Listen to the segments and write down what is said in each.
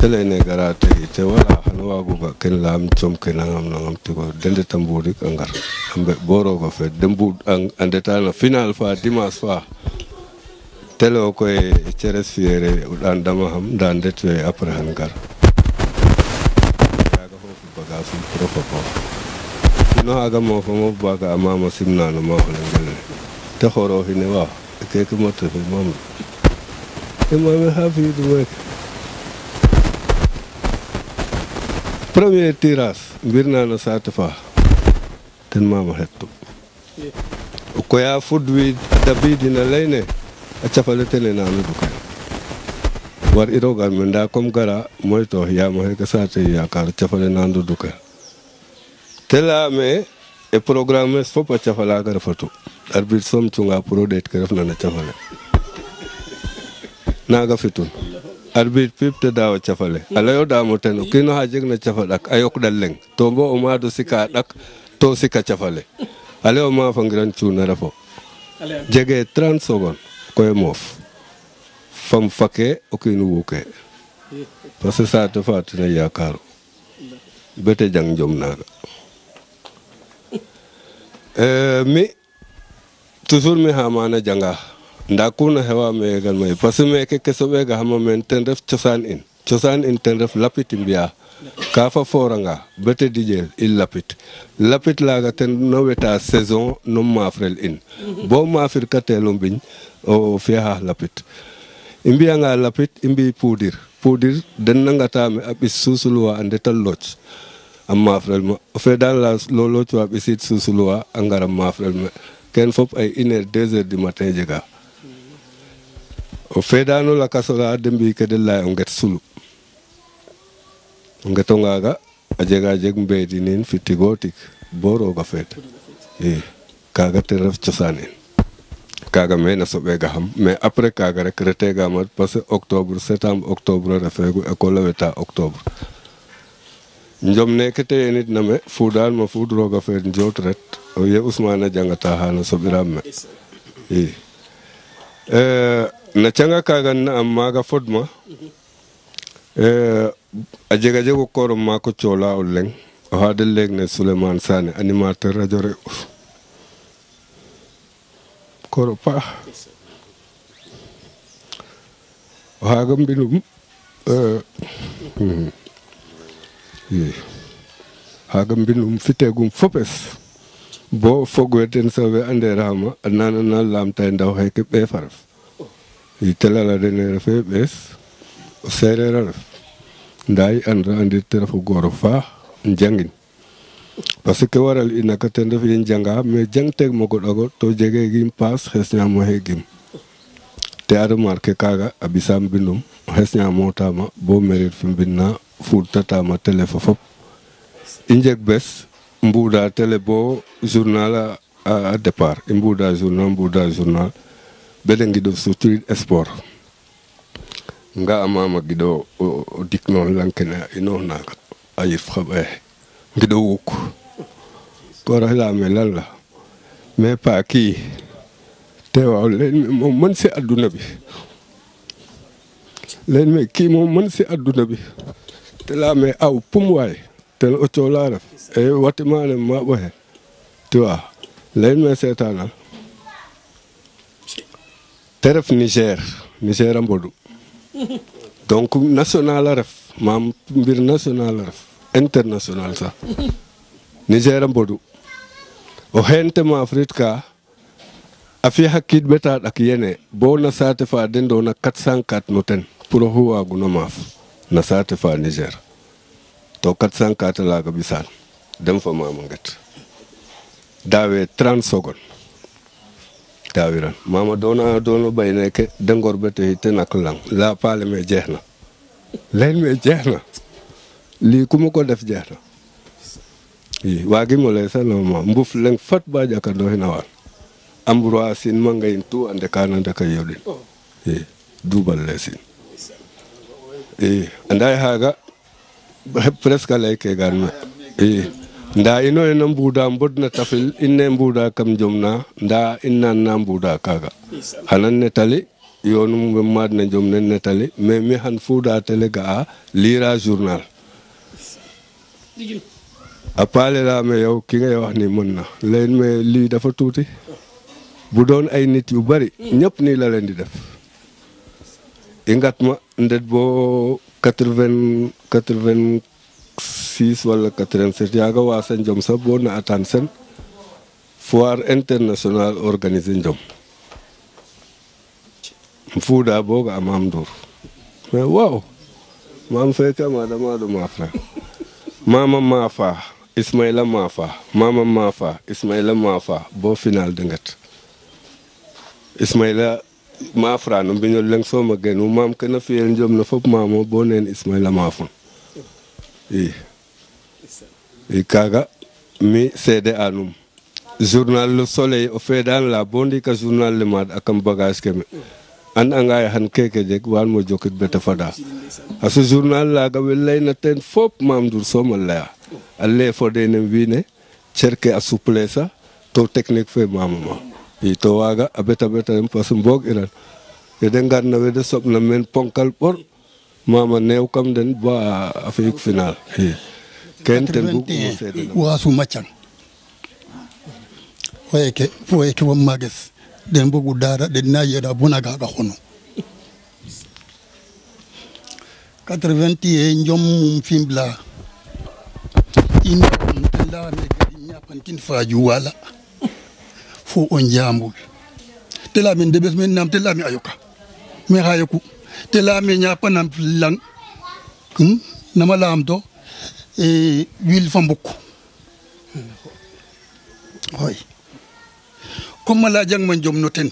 tele ne garate te wala hanu wagu ga ken lam chom ken nangam tiko dende tamburi angar ambe boro go fe dembu andeta na final fa dimanche fa tele o ko e ceres fiere udan dama ham dan detwe après hangar kaga fofu baga fu profoko no aga mo fo mo baga mama simna no ma wala ngel te khoro hine wa ke ko moto fe mom e mo me hafi du wek premier tirage mbirna no satfa ten mama hetto ko ya fudwi dabidina leyne a cafale tele na mi dukay war irogal men da comme gara moy to yama he ka sate yakar cafale na ndu dukay tela me e programme fo pa cafala gar foto arbitre som tunga pro det ke refna na cafale naga fitun arbitre pip te dawa cafale ala yo da mo ten kino ha jeg na cafadak ayok dalleng to bo o ma do sika dak to sika cafale ala o ma fa ngran tuna rafo jege 30 secondes koy mof fam fake o kinu wuke parce que ça te fait na yakaro bete jang jom naga mi toujours mi hamana janga nda kuna hewa me gal may parce que me ke so be ga hama men ten def ciosan in ten def lapit mbiya ka fa foranga bete dijel il lapit laga ten no weta saison no mafrel in bo mafir katelo biñ o fiha lapit imbiya nga lapit imbi poudir den nangata me abis susulwa ande talloch am mafrel ma fe dans la lolo tu abisit susulwa angara mafrel me ken fop ay 1h 2h du matin jega o fedano la kasola dembi ke de la nget sulu ngetonga ga ajega jeg mbedi nin fitigotik boro ga fet kaga te ref cosane kaga me na sobe ga ham mais après kaga rek rete ga mat parce que octobre septembre octobre refegu école weta octobre njom ne ke te nit na me fudal ma fudro ga fet njot ret o ye Ousmane jangata hana sobiram me na canga kaga na amma ga fodma a jega jego koro mako chola o leng o hade legne Souleymane Sané animateur radio re koro pa o haga mbinum haga mbinum fitegum fopes bo fogweten sawe ande rama nana na lamta ndaw hay ke be faraf telala dene refe bes o serera ref nday andra andi terafo goro fa njangin parce que waral ina ka ten def yin janga mais jang teg mo godago to jege gim pass xesnya mo hegim te adu marke kaga abisam bindum xesnya mo tama bo merit fim binna fu tata ma telefo fop injek bes mbuda tele bo journal à départ mbuda journal belengi do structure sport nga amama gido o dikno lankena ino naga ayif xabe gido wuk ko rahla me lalla mais pas ki te waaw len mo man ci aduna bi len me ki mo man ci aduna bi te la me aw pum way te o chola raf e wati mane ma bohe tu vois len me setana teref Niger ambodu donc national ref mam mbir national ref international ça Niger ambodu o hente ma Afrika afi hakid beta ak yene bo na sate fa dendo na 404 noten pour huwa guna maf na sate fa Niger to 404 la ga bisal dem fa mama ngat dawe 30 secondes tawiran mama dono bayne ke dengor bete hite naklang la pale me jeexna len me jeexna li kuma ko def jeexna yi wagi mo le sa no ma mbuf leng fat ba jaka do hinawal ambrois sin mangay tu ande kana ndaka yodin dubal lesin andai haga presque lay ke gan nda ino ena mbuda mbodna tafil inne mbuda kam jomna nda inna na mbuda kaga hanan ne tali yonum madna jom nen netali mais mi han fuuda tele ga lira journal a paale laa me yow ki ngay wax ni mën na leen mais lii dafa tuuti bu doon ay nit yu bari ñëpp nii la leen di def i ngat ma ndet boo 86 wala 87 yaaga waasa njom sax boo na atan sen foire internationale organisé njom fuuda booga a Mame Ndour mais waaw maam feke ma dama do ma frère mama Mafa Ismaïla Mafa mama Mafa Ismaïla Mafa bo final de ngat Ismaïla Mafra no biñol leng soma genu mam kana fiyel njom na fop mamo bo nen Ismaïla Mafon i kaga mi seede anum journal Le Soleil o feedan la bondi ka journal Le Mad akam bagage keme an anga han keke jeg wan mo jokit bete fada asu journal la ga welay na ten fop Mame Ndour soma laya alle fode ne wine cerke a souplesse to technique fe mama i to waga a beta parce mbog iran e de ngar na wede sob na men ponkal por mama new kam den ba Afrique final ken ten bu wasu macang foye ke wam mages den bugu dara den na yeda bunaga ga khono 81 njom fimbla ina la me nyapan kin faju wala fo on jambu tela min debes men nam tela mi ayoka me hayoku tela me nyapanam lang nama lam to e wil fambuk hoy comme la jang man jom noten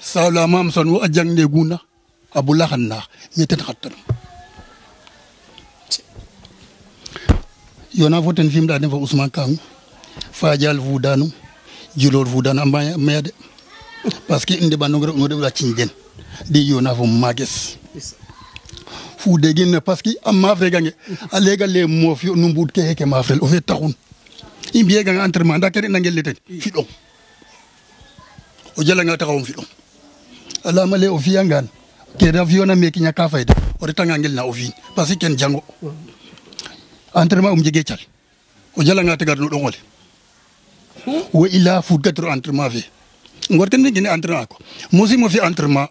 sawla mam son wo ajang ne guna abula khanna meten khatar yona voten fim da den fa Ousmane Kang fajal vudanu julor vudanu amba mede parce que inde banongro no de la cingen de yona fo mages fu de gen parce que amma fe gange alega le mo fi no mbud ke ma fel o fe taxun imbiye gang entraînement da kere nangel leten fi do o jala nga taxawum fi do ala male o fi angan ke da fi ona meki nyaka fayda o retanga ngel na o fi parce que ken jango entraînement jege cal o jala nga tegar no dongole wo ila fu gatro entraînement fi ngor ken ngene entraînement ko musi mo fi entraînement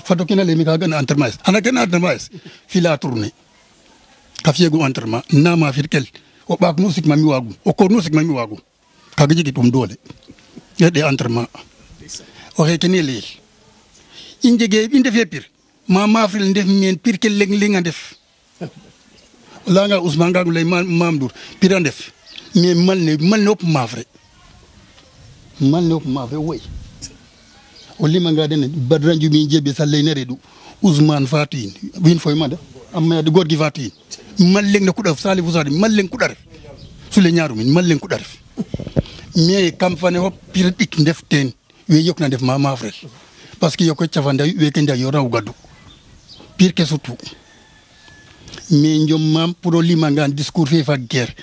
fato kena le mi ka gan entraînement ana ken entraînement fi la tournée ka fi go entraînement na ma fi kel o bak musique mami wagu o ko musique mami wagu ka jigi tum dole yede entraînement o he ken le injege inde fe pir ma fi ndef men pir kel leng lenga def la nga Ousmane Ngam lay Mame Ndour pir def mais mal ne op mafre way o lima nga den badranju mi jebe sallay ne redu Ousmane Fatin win foy mada amma de gorgi Fatin malleng na kudaf salifu sadi malleng kudar sule ñaaru min malleng kudar mais kam fane hop pir dik def ten we yok na def ma frère parce que yoko tiafanda we kenda yo raw gaddu pir ke surtout mais njom mam pour lima nga discours fe fa guerre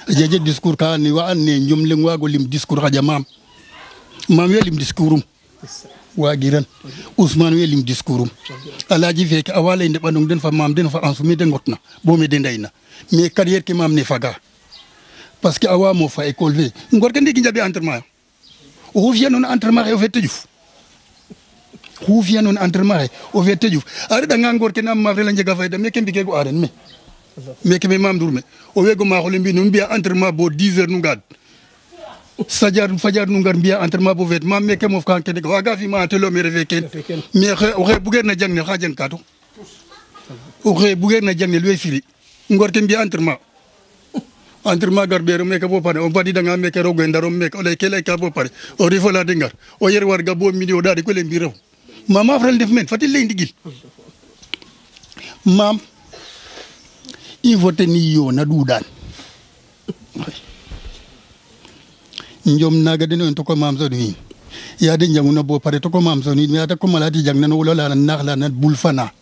jeje discours ka ni wa anne njom leng wago lim discours haja mam we lim discoursum wagiran Ousmane we lim discoursum alaji feke awala inde bandung den fa mam den fa ansu mi de ngotna bo mi de ndayna mais carrière ke mam ne faga parce que awa mo fa école ve ngor ke ndigi jabe entraînement o vient non entraînement o fete djouf hu vient non entraînement o fete djouf ari da ngor ke nam ma fe la njega fayda mais ke mbige go aren mais ke Mame Ndour me o wego ma xole mbi no mbiya entraînement bo 10 heures nu ngad fajar nu ngar mbiya entraînement bo vet mam meke mof kan kene waga fi ma telo me refe ken mais o xe buger na jangne xa jang kato o xe buger na jangne lwe firi ngor ke mbiya entraînement gar bero meke bo pare o badi danga meke rogo ndaro meke o lay kele ka bo pare o rifo la dengar o yer war ga bo midi o dadi ko le mbi rew mama fral def men fatil lay ndigil mam il faut ni yo na dudan njom naga den to ko mam so ni ya de njanguna bo pare to ko mam so ni ya ta ko malati jang nan wala la nakhla na bul fana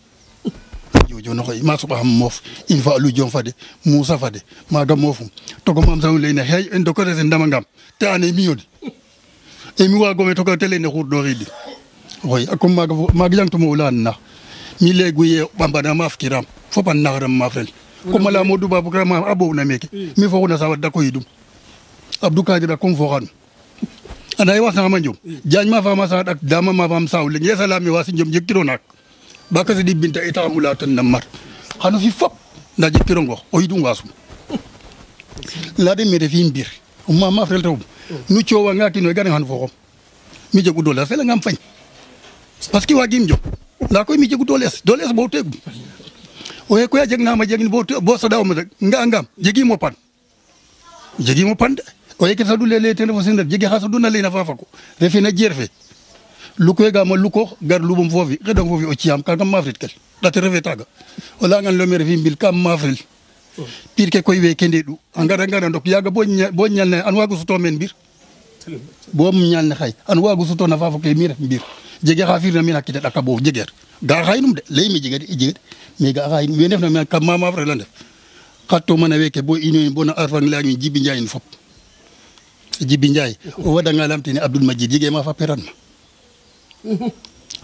jojo no xoy ma suba mof il fa lu jom fade musa fade maga mofum to ko mam so leyna hay en do ko resen ndama ngam te ane mi yodi e mi wa go me to ko tele ne khur do ridi oui comme maga jang to mo ulan na mi legu ye bambana mafkiram fopan nagram mafrel comme la modou babu kama abo na meke mi fo na sawa da ko yidum abdou kadira comme fo xan ana wax na ma njom jañ ma fa ma sa ak dama ma fam saw le ngi salami wasi njom jekiro nak ba ka di binta eta mulatan namar xanu fi fop na jekiro ngo o yidum wasu la de mi refi mbir umma mafrel taw nu ciowa ngati no gane han fo mi jegu dola fela ngam fañ parce que wagim jom la koy mi jegu doles bo tegu o ko ya jegna ma jegni bo so daw ma nga ngam jegi mo pan o yeke sadu lele tene fo sender jegi hasadu na lena fafa ko refi na jerfe lu koy ga ma lu ko gar lu bum fofi redon fofi o ciam ka kam mafrit kel da te refe taga o la ngan lo mere fi mbil kam mafril pir ke koy we kende du angara ndok yaga bo nyal ne an wagu suto men bir bo mu ñal ne xay an wagu suto na fafa ke mi ref mbir jege xafir na mi nakite daka bo jeger ga xaynum de lay mi jege mais ga xay we def na me kam mama fra la def xatto mana weke bo ino bona arfang la ñu jibi njaay fop jibi njaay o wada nga lamtini abdul majid jege ma fa peran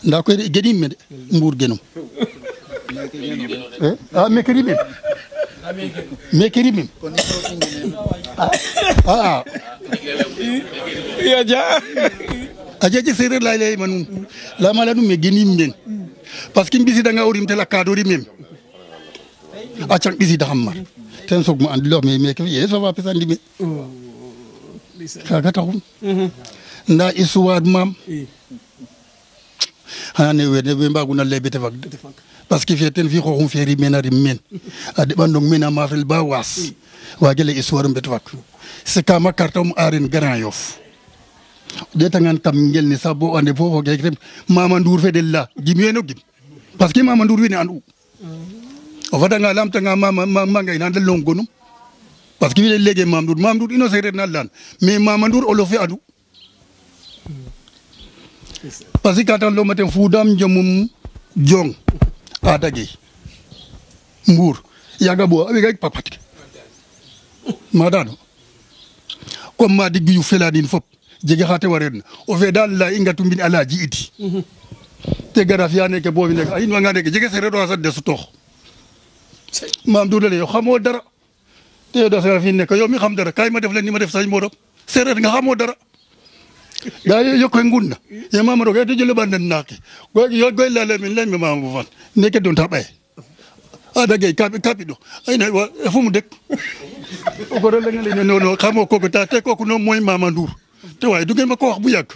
nda ko gedim me de mbuur genum mekeri mim ya ja ajeje serer lay manum la mala dum me genim men parce que mbisi da nga orim te la kadori mem acang bisi da xamar ten sok mo and lo me ke ye so va pesandi me kaga taxum nda isuwad mam hane wede be mbaguna lebete fak parce que fieten fi xoxum feri menari men ade bandong mena mafel ba was wagele histoire mbet fak c'est kama kartom aren grand yof de tangan kam ngel ni sabo ande fofo ge krem mama ndour fe de la gimeno gim parce que mama ndour wi ni andu o fada nga lam tanga mama ngay nan de longonum parce que wi lege mama ndour ino sere na lan mais mama ndour o lo fe adu parce que quand lo matin fudam jomum jong adage mbour yaga bo avec ay papat madano comme ma diggu yu feladin fop jege xate waren o fe dal la ingatu mbin alaji iti te garafia ne ke bo nek ay no nga nek jege sere do sa de su tox mam du le yo xamo dara te do sa fi nek yo mi xam dara kay ma def len ni ma def sañ modop sere nga xamo dara da yo ko ngunda ye mama do te jël banden nak goy la le min len mi mama bu fan nek don tabay ada gay kapi do ay na fu mu dek ko do la ngale no xamo ko ta te ko no moy mama ndour te way du ngeen ma ko wax bu yag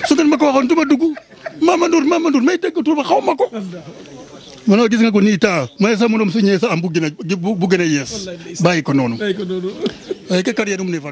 su ngeen ma ko waxon duma duggu mama ndour may deg tu ba xawma ko mano gis nga ko ni ta may sa monom su ñe sa am bu gëna yes bayiko nonu ay ke carrière mu ne fa